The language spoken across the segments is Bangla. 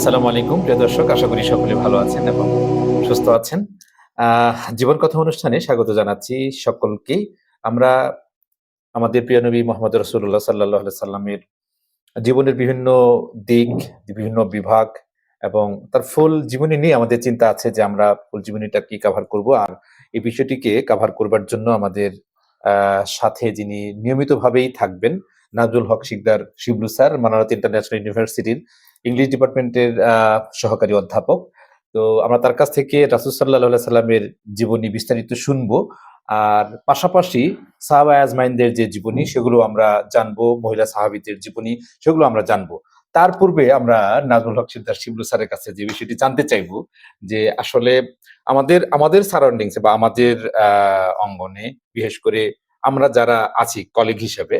আসসালামু আলাইকুম প্রিয় দর্শক, আশা করি সকলে ভালো আছেন এবং সুস্থ আছেন। জীবন কথা অনুষ্ঠানে স্বাগত জানাচ্ছি সকলকেই। আমরা আমাদের প্রিয় নবী মোহাম্মদ রাসূলুল্লাহ সাল্লাল্লাহু আলাইহি সাল্লামের জীবনের বিভিন্ন দিক, বিভিন্ন বিভাগ এবং তার ফুল জীবনী নিয়ে আমাদের চিন্তা আছে যে আমরা ফুল জীবনীটা কি কভার করব। আর এই বিষয়টিকে কভার করবার জন্য আমাদের সাথে যিনি নিয়মিতভাবেই থাকবেন, নাজমুল হক শিকদার শিবলু স্যার, মানারত ইন্টারন্যাশনাল ইউনিভার্সিটির ইংলিশ ডিপার্টমেন্টের সহকারী অধ্যাপক। তো আমরা তার কাছ থেকে রাসূল সাল্লাল্লাহু আলাইহি সাল্লামের জীবনী বিস্তারিত শুনবো। আর পাশাপাশি সাহাবা আজমাইনদের যে জীবনী সেগুলো আমরা জানবো, মহিলা সাহাবীদের জীবনী সেগুলো আমরা জানবো। তার পূর্বে আমরা নাজমুল হক শিকদার শিবলু স্যারের কাছে যে বিষয়টি জানতে চাইবো যে আসলে আমাদের সারাউন্ডিংস এ বা আমাদের অঙ্গনে বিশেষ করে আমরা যারা আছি কলিগ হিসেবে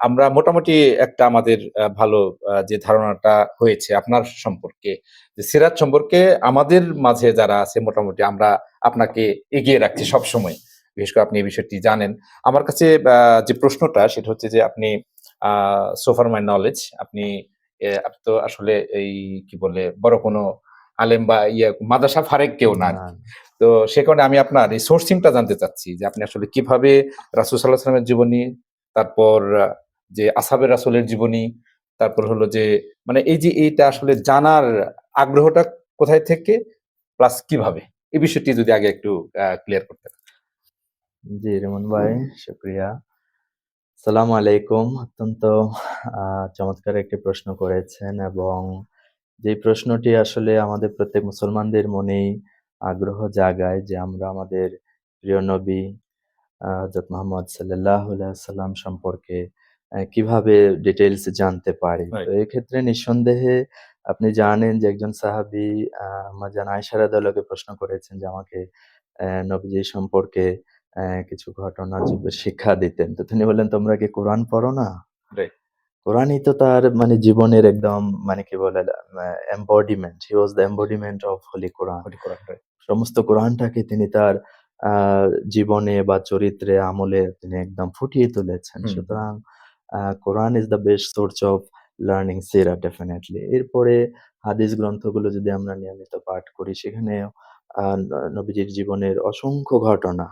আমরা মোটামুটি একটা আমাদের ভালো যে ধারণাটা হয়েছে আপনার সম্পর্কে, যে সিরাত সম্পর্কে আমাদের মাঝে যারা আছে মোটামুটি আমরা আপনাকে এগিয়ে রাখছি সবসময়। বিশেষ করে আপনি এই বিষয়টি জানেন। আমার কাছে যে প্রশ্নটা সেটা হচ্ছে যে আপনি আ সো ফার মাই নলেজ আপনি তো আসলে এই কি বলে বড় কোনো আলেম বা মাদ্রাসা ফারেক কেউ না না, আরকি। তো সে কারণে আমি আপনার এই সোর্সিংটা জানতে চাচ্ছি যে আপনি আসলে কিভাবে রাসূল সাল্লাল্লাহু আলাইহি ওয়াসাল্লামের জীবনী, তারপর যে আসহাবে রাসূলের জীবনী, তারপর হলো যে মানে এই যে এইটা আসলে জানার আগ্রহটা কোথায় থেকে প্লাস কিভাবে? এই বিষয়টি যদি আগে একটু ক্লিয়ার করতেন। জি রিমন ভাই, শুকরিয়া। সালামু আলাইকুম। অত্যন্ত চমৎকার একটি প্রশ্ন করেছেন এবং যে প্রশ্নটি আসলে আমাদের প্রত্যেক মুসলমানদের মনেই আগ্রহ জাগায় যে আমরা আমাদের প্রিয় নবী হযরত মুহাম্মদ সাল্লাল্লাহু আলাইহি ওয়াসাল্লাম সম্পর্কে কিভাবে ডিটেইলস জানতে পারি। তো রাইট। এক্ষেত্রে নিঃসন্দেহে আপনি জানেন যে একজন সাহাবী আম্মাজান আয়েশা রাদিয়াল্লাহু আনহাকে প্রশ্ন করেছেন যে আমাকে নবীজি সম্পর্কে কিছু ঘটনা যদি শিক্ষা দিতেন। তো তিনি বললেন, "তোমরা কি কোরআন পড়ো না?" রাইট। কোরআনই তো তার মানে জীবনের একদম মানে কি বলে embodiment. He was the embodiment of Holy Quran. Holy Quran, right. সমস্ত কোরআনটাকে তিনি তার আ জীবনে বা চরিত্রে, আমলে তিনি একদম ফুটিয়ে তুলেছেন। হুম, হুম। সুতরাং কোরআন is the best source of learning সিরা ডেফিনিটলি। এরপরে হাদিস গ্রন্থগুলো যদি আমরা নিয়মিত পাঠ করি সেখানে নবীজির জীবনের অসংখ্য ঘটনা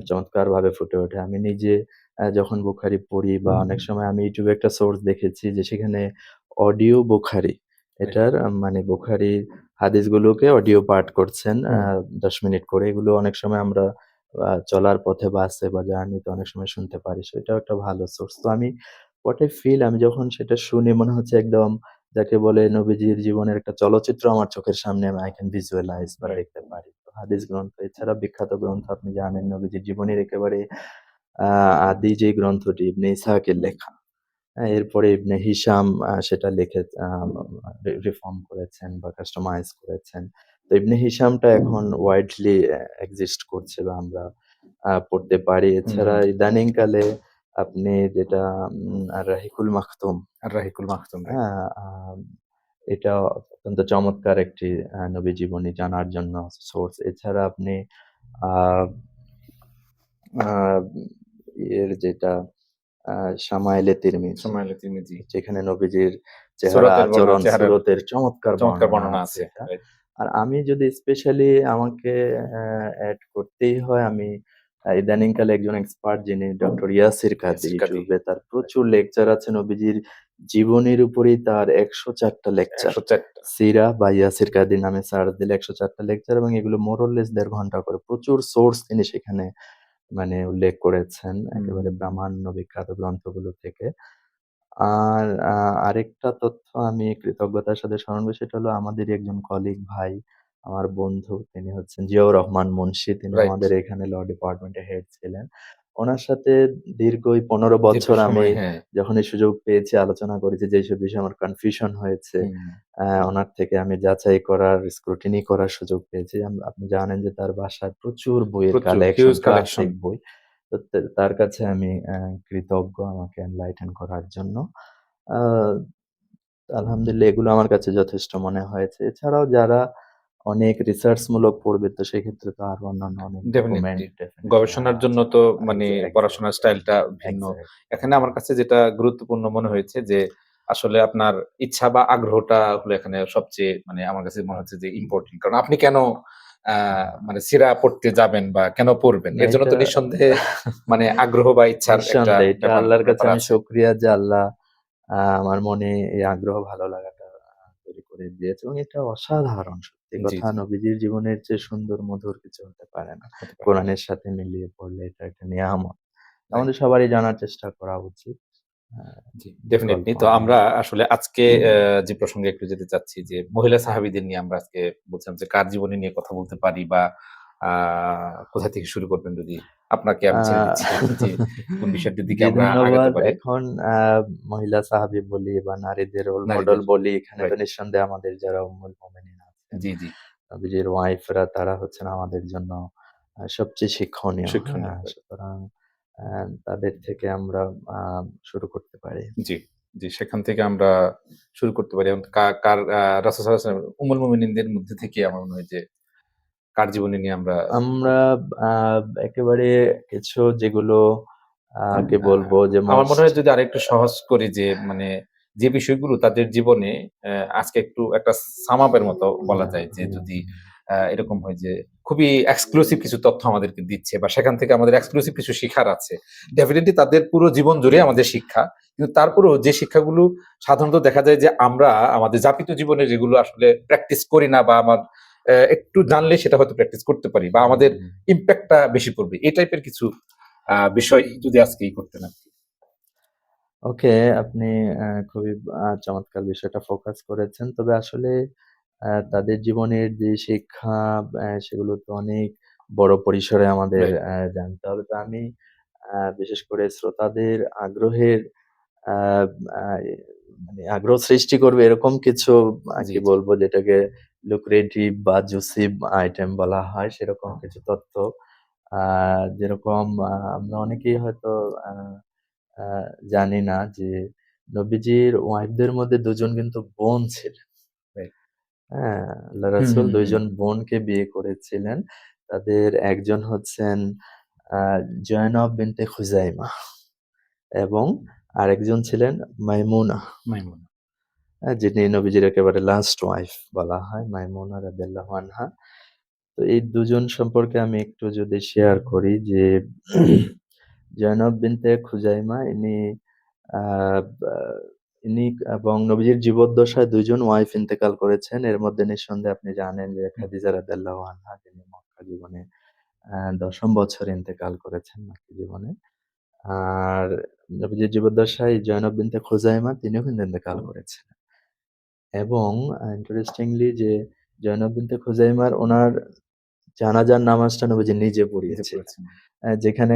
চমৎকারভাবে ফুটে ওঠে। আমি নিজে যখন বুখারি পড়ি বা অনেক সময় আমি YouTube এ একটা সোর্স দেখেছি যে সেখানে অডিও বুখারি, রাইট। এটার মানে বুখারির হাদিসগুলোকে অডিও পাঠ করছেন হুম, ১০ মিনিট করে। এগুলো অনেক সময় আমরা চলার পথে বাসে বা জার্নিতে অনেক সময় শুনতে পারি। সো এটাও একটা ভালো সোর্স। তো আমি what I feel আমি যখন সেটা শুনি মনে হচ্ছে একদম যাকে বলে নবীজির জীবনের একটা চলচ্চিত্র আমার চোখের সামনে I can visualize বা রাইট। দেখতে পারি। তো হাদিস গ্রন্থ এছাড়া বিখ্যাত গ্রন্থ আপনি জানেন নবীজির জীবনের একেবারে আ আদি যে গ্রন্থটি ইবনে ইসহাকের লেখা। এরপরে ইবনে হিশাম সেটা লিখে রিফর্ম করেছেন বা কাস্টমাইজ করেছেন। তো ইবনে হিশামটা এখন ওয়াইডলি এক্সিস্ট করছে বা আমরা পড়তে পারি। হুম, এছাড়া হুম। ইদানিংকালে আপনি যেটা আর-রাহিকুল মাখতুম, আর রাহিকুল মাখতুম, রাইট। হ্যাঁ? এটা অত্যন্ত চমৎকার একটি নবী জীবনী জানার জন্য সোর্স। এছাড়া আপনি আ আ এর যেটা আ শামাইলে তিরমিজি, সুমাইল তিরমিজি। যেখানে নবীজির চেহারা, সূরাতের বর্ণনা, আচরণ, চেহারার সুরতের চমৎকার চমৎকার বর্ণনা বর্ণনা আছে আছে। এটা। রাইট। আর আমি যদি স্পেশালি আমাকে এড করতেই হয়, আমি ইদানিংকালে একজন এক্সপার্ট যিনি ডক্টর ইয়াসির কাদি, ইয়াসির কাদি। YouTube এ তার প্রচুর লেকচার আছে নবীজির জীবনীর উপরেই তার ১০৪ টা লেকচার। ১০৪ টা। সিরা বা ইয়াসির কাদি নামে সার্চ দিলে ১০৪ টা লেকচার এবং এগুলো মোর অর লেস ১.৫ ঘন্টা করে। প্রচুর সোর্স তিনি সেখানে মানে উল্লেখ করেছেন হুম, একেবারে হুম, হুম। প্রামাণ্য বিখ্যাত গ্রন্থগুলো থেকে। আর আরেকটা তথ্য আমি কৃতজ্ঞতার সাথে স্মরণ করি সেটা হলো আমাদেরই একজন কলিগ ভাই, আমার বন্ধু। তিনি হচ্ছেন জিয়াউর রহমান মুন্সী। তিনি রাইট। আমাদের এখানে ল ডিপার্টমেন্টের হেড ছিলেন। উনার সাথে দীর্ঘ এই ১৫ দীর্ঘ বছর আমি সময়, হ্যাঁ। যখনই সুযোগ পেয়েছি আলোচনা করেছি যেসব বিষয়ে আমার কনফিউশন হয়েছে, হুম, উনার থেকে আমি যাচাই করার, স্ক্রুটিনি করার সুযোগ পেয়েছি। আপনি জানেন যে তার বাসায় প্রচুর বইয়ের প্রচুর কালেকশন, হিউজ কালেকশন। ক্লাসিক বই। তো তার কাছে আমি কৃতজ্ঞ আমাকে এনলাইটেন করার জন্য। আ আলহামদুলিল্লাহ এগুলো আমার কাছে যথেষ্ট মনে হয়েছে। এছাড়াও যারা অনেক রিসার্চ মূলক পড়বে তো সেক্ষেত্রে তো আরো অন্যান্য অনেক ডকুমেন্ট ডেফিনিটলি। ডেফিনিটলি গবেষণার জন্য আছে। তো মানে পড়াশোনার এক্সাক্টলি, স্টাইলটা ভিন্ন। এক্সাক্টলি। এখানে আমার কাছে যেটা গুরুত্বপূর্ণ মনে হয়েছে যে, আসলে আপনার ইচ্ছা বা আগ্রহটা হলো এখানে সবচেয়ে মানে আমার কাছে মনে হচ্ছে যে ইম্পোর্টেন্ট। কারণ আপনি কেন আ মানে সিরা পড়তে যাবেন বা কেন পড়বেন? না এর জন্য এটা তো নিঃসন্দেহে মানে আগ্রহ বা ইচ্ছার একটা নিঃসন্দেহে এটা আল্লাহর কাছে ব্যাপার আমি আছে। শুকরিয়া যে আল্লাহ আমার মনে এই আগ্রহ ভালো লাগাটা তৈরি করে দিয়েছে এবং এটা অসাধারণ সত্যি জি, কথা জি, নবীজির জীবনের চেয়ে সুন্দর মধুর কিছু হতে পারে না। হতে পারে। কোরআনের সাথে মিলিয়ে পড়লে এটা একটা নেয়ামত। রাইট। আমাদের সবারই জানার চেষ্টা করা উচিত। আ জি, বিকল্প ডেফিনিটলি। তো নেই। আমরা আসলে আজকে যে প্রসঙ্গে একটু যেতে চাচ্ছি যে, মহিলা সাহাবীদের নিয়ে আমরা আজকে বলছিলাম যে, কার জীবনী নিয়ে কথা বলতে পারি বা আ কোথা থেকে শুরু করবেন যদি আপনাকে আ আমি ছেড়ে দিচ্ছি যে, কোন বিষয়টির দিকে জি আমরা আগাতে ধন্যবাদ। পারি। এখন মহিলা সাহাবী বলি বা নারীদের রোল মডেল নারীদের বলি এখানে তো রাইট। নিঃসন্দেহে আমাদের যারা উম্মুল মুমিনিন আছেন, জি, জি। নবীজির ওয়াইফরা তারা হচ্ছেন আমাদের জন্য সবচেয়ে শিক্ষণীয়। শিক্ষণীয়। হ্যাঁ? রাইট। সুতরাং আ তাদের থেকে আমরা আ শুরু করতে পারি। জি, জি। সেখান থেকে আমরা শুরু করতে পারি এবং কার রাসূল সাল্লাল্লাহু আলাইহি ওয়াসাল্লাম উম্মুল মুমিনিনদের মধ্যে থেকে আমার মনে হয় যে, কার জীবনী নিয়ে আমরা আমরা আ একেবারে কিছু যেগুলো কি আ বলবো যে আমার মনে মোস্ট হয় যদি আরেকটু সহজ করি যে মানে যে বিষয়গুলো তাদের জীবনে আজকে একটু একটা সাম আপ এর মতো বলা যায় যে হুম, যদি এরকম হয় যে খুবই এক্সক্লুসিভ কিছু তথ্য আমাদেরকে দিচ্ছে বা সেখান থেকে আমাদের এক্সক্লুসিভ কিছু শিখার আছে। ডেফিনিটলি তাদের পুরো জীবন জুড়ে আমাদের শিক্ষা। কিন্তু তারপরেও যে শিক্ষাগুলো সাধারণত দেখা যায় যে আমরা আমাদের যাপিত জীবনে যেগুলো আসলে প্র্যাকটিস করি না বা আমার একটু জানলে সেটা হয়তো প্র্যাকটিস করতে পারি বা আমাদের হুম। ইমপ্যাক্ট টা বেশি পড়বে। এই টাইপের কিছু বিষয় যদি আজকেই করতেন আরকি। ওকে, আপনি খুবই চমৎকার বিষয়টা ফোকাস করেছেন। তবে আসলে তাদের জীবনের যে শিক্ষা সেগুলো তো অনেক বড় পরিসরে আমাদের রাইট। জানতে হবে। তো আমি বিশেষ করে শ্রোতাদের আগ্রহের আ আ মানে আগ্রহ সৃষ্টি করবে এরকম কিছু জি, কি জি। বলবো যেটাকে লুক্রেটিভ বা জুসিভ আইটেম বলা হয় সেরকম কিছু তথ্য। আ যেরকম আমরা অনেকেই হয়তো আ আ জানি না যে নবীজির ওয়াইফদের মধ্যে ২ জন কিন্তু বোন ছিলেন। রাইট। হ্যাঁ? আল্লাহ হুম, রাসূল হুম, ২ হুম। জন বোনকে বিয়ে করেছিলেন। তাদের একজন হচ্ছেন আ জয়নব বিনতে খুজাইমা এবং আরেকজন ছিলেন মাইমুনা। মাইমুনা। যিনি নবীজির একেবারে লাস্ট ওয়াইফ বলা হয় মাইমুনা রাদিয়াল্লাহু আনহা। তো এই ২ জন সম্পর্কে আমি একটু যদি শেয়ার করি যে জয়নব বিনতে খুজাইমা আ বা ইনি এবং নবীজির জীবদ্দশায় ২ জন ওয়াইফ ইন্তেকাল করেছেন। এর মধ্যে নিঃসন্দেহে আপনি জানেন যে হুম, খাদিজা রাদিয়াল্লাহু আনহা যিনি মক্কা জীবনে ১০ম বছরে ইন্তেকাল করেছেন মক্কি জীবনে। আর নবীজির জীবদ্দশায় জয়নব বিনতে খুজাইমা তিনিও কিন্তু ইন্তেকাল করেছেন। এবং ইন্টারেস্টিংলি যে জয়নব বিনতে খুজাইমার উনার জানাজার নামাজটা নবীজি নিজে নিজে পড়িয়েছিলেন। পড়েছেন। যেখানে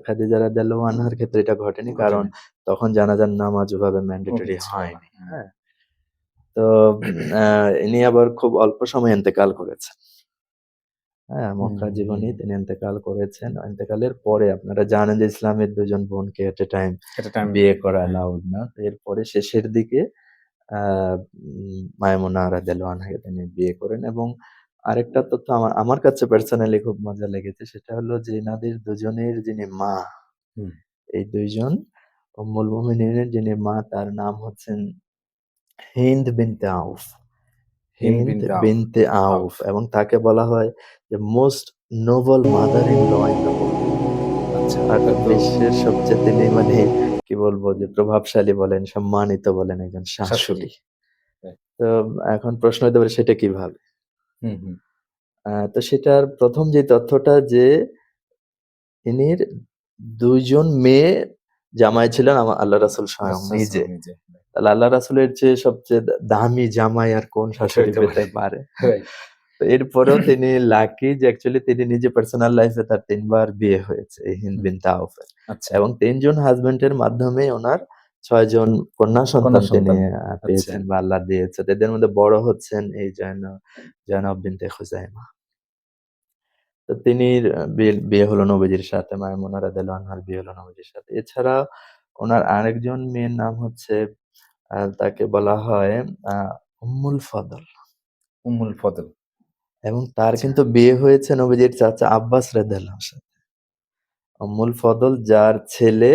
খাদিজা রাদিয়াল্লাহু আনহার ক্ষেত্রে এটা ঘটেনি। কারণ ঘটেনি। তখন জানাজার নামাজ ওভাবে ওকে ম্যান্ডেটরি ছিল না। হয়নি। হুম। হ্যাঁ? তো আ ইনি আবার খুব অল্প সময়ে ইন্তেকাল করেছেন। হ্যাঁ? হুম, মক্কা হুম। জীবনেই তিনি ইন্তেকাল করেছেন। ইন্তেকালের পরে আপনারা জানেন যে ইসলামের ২ জন বোনকে এট এ টাইম এটা টাইম বিয়ে করা হ্যাঁ। অ্যালাউড না। তো এরপরে শেষের দিকে আ মায়মুনা রাদিয়াল্লাহু আনহাকে তিনি বিয়ে করেন এবং আরেকটা তথ্য আমার আমার কাছে পার্সোনালি খুব মজা লেগেছে। সেটা হলো যে এনাদের দুজনের যিনি মা, হুম। এই ২ জন উম্মুল মুমিনিনের যিনি মা তার নাম হচ্ছেন হিন্দ বিনতে আউফ। হিন্দ হিন্দ বিনতে আউফ। বিনতে আউফ আউফ। এবং তাকে বলা হয় যে most noble mother in law in the world. আচ্ছা, এটা অর্থাৎ তো বিশ্বের সবচেয়ে তিনি মানে কি বলবো যে প্রভাবশালী বলেন, সম্মানিত বলেন একজন শাশুড়ি। শাশুড়ি। হ্যাঁ। তো এখন প্রশ্ন হতে পারে সেটা কিভাবে? হুম, হুম। তো সেটার ১ম যে তথ্যটা যে ইনির ২ জন মেয়ে জামাই ছিলেন আল্লাহ রাসূল স্বয়ং রাসূল নিজে। নিজে। তাহলে আল্লাহ রাসূলের চেয়ে সবচেয়ে দামি জামাই আর কোন কোথায় শাশুড়ি হইতে পারে? পেতে পারে? রাইট। তো এরপরেও তিনি লাকি যে অ্যাকচুয়ালি তিনি নিজে পার্সোনাল লাইফ এ তার ৩ বার বিয়ে হয়েছে এই হিন্দ হুম। বিনতে আউফের। আচ্ছা। এবং ৩ জন হাসব্যান্ড এর মাধ্যমেই উনার ৬ জন কন্যা কন্যা সন্তান তিনি সন্তান। আচ্ছা। পেয়েছেন বা আল্লাহ দিয়েছে। তো এদের মধ্যে বড় হচ্ছেন এই জয়নব বিনতে খুজাইমা। তো তিনি বিয়ে হলো নবীজির সাথে, মায়মুনা রাদিয়াল্লাহু আনহার বিয়ে হলো নবীজির সাথে। এছাড়া উনার আরেকজন মেয়ের নাম হচ্ছে তাকে বলা হয় আ উম্মুল ফদল উম্মুল ফদল। এবং তার আচ্ছা। কিন্তু বিয়ে হয়েছে নবীজির চাচা আব্বাস রাদিয়াল্লাহু আনহু। উম্মুল ফদল যার ছেলে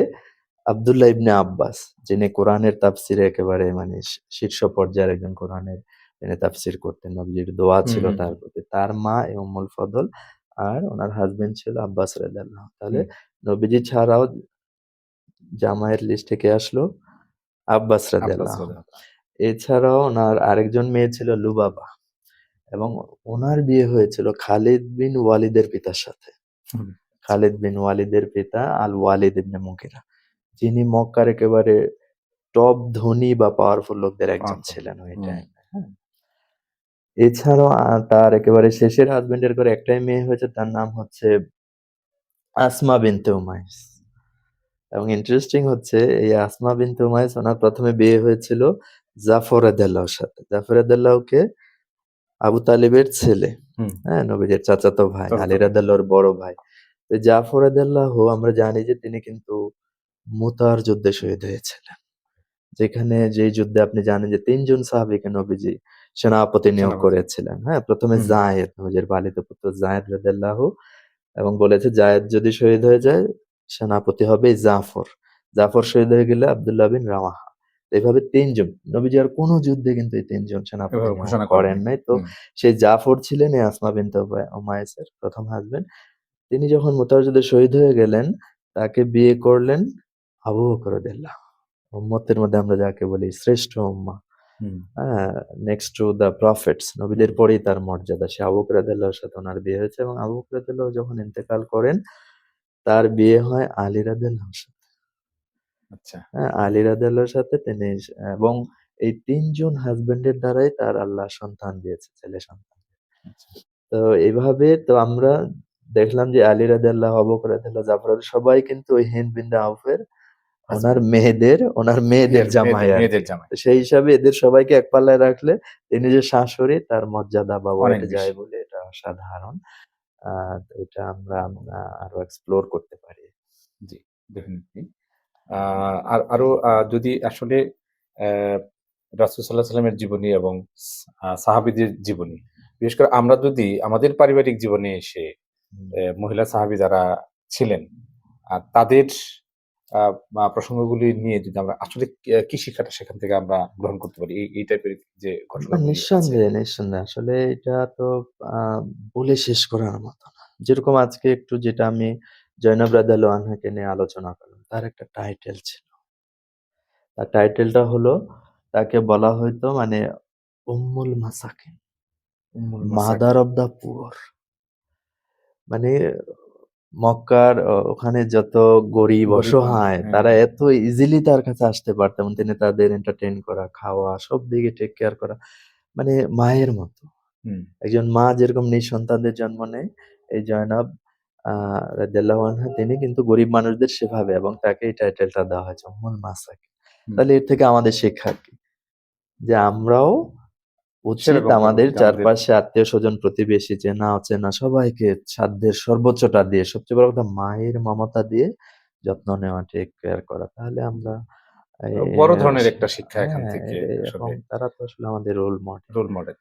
আব্দুল্লাহ ইবনে আব্বাস, যিনি কোরআনের তাফসিরে একেবারে মানে শীর্ষ পর্যায়ের একজন কোরআনের তিনি তাফসির করতেন। নবীজির দোয়া হুম, ছিল হুম, তার হুম, প্রতি। তার মা এই উম্মুল ফদল আর উনার হাসব্যান্ড ছিল আব্বাস রাদিয়াল্লাহু। তাহলে হুম। নবীজি ছাড়াও জামাইয়ের লিস্টে কে আসলো? আব্বাস আব্বাস রাদিয়াল্লাহু। রাদিয়াল্লাহু আনহু। এছাড়াও উনার আরেকজন মেয়ে ছিল লুবাবা এবং উনার বিয়ে হয়েছিল খালিদ বিন ওয়ালিদের পিতার সাথে। হুম, আচ্ছা। খালিদ বিন ওয়ালিদের পিতা আল ওয়ালিদ ইবনে মুগিরা। যিনি মক্কার একেবারে টপ ধনী বা পাওয়ারফুল লোকদের একজন পাওয়ারফুল। ছিলেন ওই হুম, টাইমে। হ্যাঁ? এছাড়াও তার একেবারে শেষের হাসব্যান্ডের করে একটাই মেয়ে হয়েছে, তার নাম হচ্ছে আসমা বিনতে উমাইস। এবং ইন্টারেস্টিং হচ্ছে এই আসমা বিনতে উমাইস ওনার ১ম এ বিয়ে হয়েছিল জাফর রাদিয়াল্লাহুর সাথে। জাফর রাদিয়াল্লাহু কে আবু তালিবের ছেলে। হুম। হ্যাঁ? নবীজির চাচাতো ভাই, চাচাতো আলী ভাই। রাদিয়াল্লাহুর বড় ভাই। তো জাফর রাদিয়াল্লাহু আমরা জানি যে তিনি কিন্তু মুতার যুদ্ধে শহীদ হয়েছিলেন। যেখানে যেই যুদ্ধে আপনি জানেন যে ৩ জন সাহাবীকে নবীজি সেনাপতি নিয়োগ সেনাপতি। করেছিলেন। হ্যাঁ? ১ম এ হুম, যায়েদ, নবীজির পালিত পুত্র যায়েদ রাদিয়াল্লাহু এবং বলেছে যায়েদ যদি শহীদ হয়ে যায় সেনাপতি হবে জাফর। জাফর শহীদ হয়ে গেলে আব্দুল্লাহ বিন রাওয়াহা। এভাবে ৩ জন। নবীজি আর কোন যুদ্ধে কিন্তু এই ৩ জন সেনাপতি এভাবে নিয়োগ ঘোষণা করেন করেননি। নাই। তো হুম, সেই জাফর ছিলেন এই আসমা বিনতে উমাইসের ১ম হাসব্যান্ড। তিনি যখন মুতার যুদ্ধে শহীদ হয়ে গেলেন, তাকে বিয়ে করলেন আবু বকর রাদিয়াল্লাহু। উম্মতের মধ্যে আমরা যাকে বলি শ্রেষ্ঠ উম্মাহ। হুম, হ্যাঁ? নেক্সট টু দ্যা প্রফেটস, নবীদের হুম। পরেই তার মর্যাদা। সে আবু বকর রাদিয়াল্লাহুর সাথে উনার বিয়ে হয়েছে এবং আবু বকর রাদিয়াল্লাহু যখন ইন্তেকাল করেন, তার বিয়ে হয় আলী রাদিয়াল্লাহুর সাথে। আচ্ছা, হ্যাঁ? আলী রাদিয়াল্লাহুর সাথে তিনি এবং এই ৩ জন হাসব্যান্ডের দ্বারাই তার আল্লাহ সন্তান দিয়েছে, ছেলে সন্তান। আচ্ছা, তো এভাবে তো আমরা দেখলাম যে আলী রাদিয়াল্লাহু, আবু বকর রাদিয়াল্লাহু, জাফর সবাই কিন্তু ওই হিন্দ বিনতে আউফের হাসব্যান্ড। ওনার মেয়েদের জামাই মেয়েদের আরকি। জামাই। তো সেই হিসাবে এদের সবাইকে এক পাল্লায় রাখলে তিনি যে শাশুড়ি তার মর্যাদা বা অনেক ওয়েট বেশি। যায় বলে এটা অসাধারণ। আ তো এটা আমরা আরো এক্সপ্লোর করতে পারি। জি, ডেফিনিটলি। আ আর আরো যদি আসলে অ্যা রাসূল সাল্লাল্লাহু আলাইহি ওয়াসাল্লামের জীবনী এবং সাহাবীদের জীবনী, বিশেষ করে আমরা যদি আমাদের পারিবারিক জীবনে এসে হুম। মহিলা সাহাবী যারা ছিলেন, তাদের আ আ প্রসঙ্গগুলি নিয়ে যদি আমরা আসলে কি শিক্ষাটা সেখান থেকে আমরা গ্রহণ করতে পারি? এই টাইপের যে ঘটনাগুলি আছে। নিঃসন্দেহে, নিঃসন্দেহে। আসলে এটা তো আ বলে শেষ করার মতো না। যেরকম আজকে একটু যেটা আমি জয়নব রাদিয়াল্লাহু আনহাকে নিয়ে আলোচনা করলাম। তার একটা টাইটেল ছিল। তার টাইটেলটা হলো তাকে বলা হইতো মানে উম্মুল মাসাকিন, উম্মুল মাদার মাসাকিন। Of the poor. মানে মক্কার ওখানে যত গরিব, গরিব মানুষ। অসহায় হ্যাঁ, তারা হ্যাঁ। এত ইজিলি তার কাছে আসতে পারত এবং তিনি তাদের এন্টারটেইন করা, খাওয়া সব দিকে টেক কেয়ার করা। মানে মায়ের মতো। হুম, একজন মা যেরকম নিজ সন্তানদের জন্ম নেয়, এই জয়নব আ রাদিয়াল্লাহু আনহা তিনি কিন্তু গরিব মানুষদের সেভাবে এবং তাকে এই টাইটেলটা দেওয়া হয়েছে উম্মুল মাসাকিন। হুম। তাহলে এর থেকে আমাদের শিক্ষা কি? যে আমরাও উচিত সেরকম করব আমাদের যে আমাদের চারপাশে আত্মীয়স্বজন, প্রতিবেশী, চেনা অচেনা সবাইকে সাধ্যের সর্বোচ্চটা দিয়ে, সবচেয়ে বড় কথা মায়ের মমতা দিয়ে যত্ন নেওয়া, টেক কেয়ার করা। তাহলে জি, আমরা বড় এ ধরনের একটা শিক্ষা এখান হ্যাঁ, থেকে এবং আসলে তারা তো আসলে আমাদের রোল মডেল। Role model.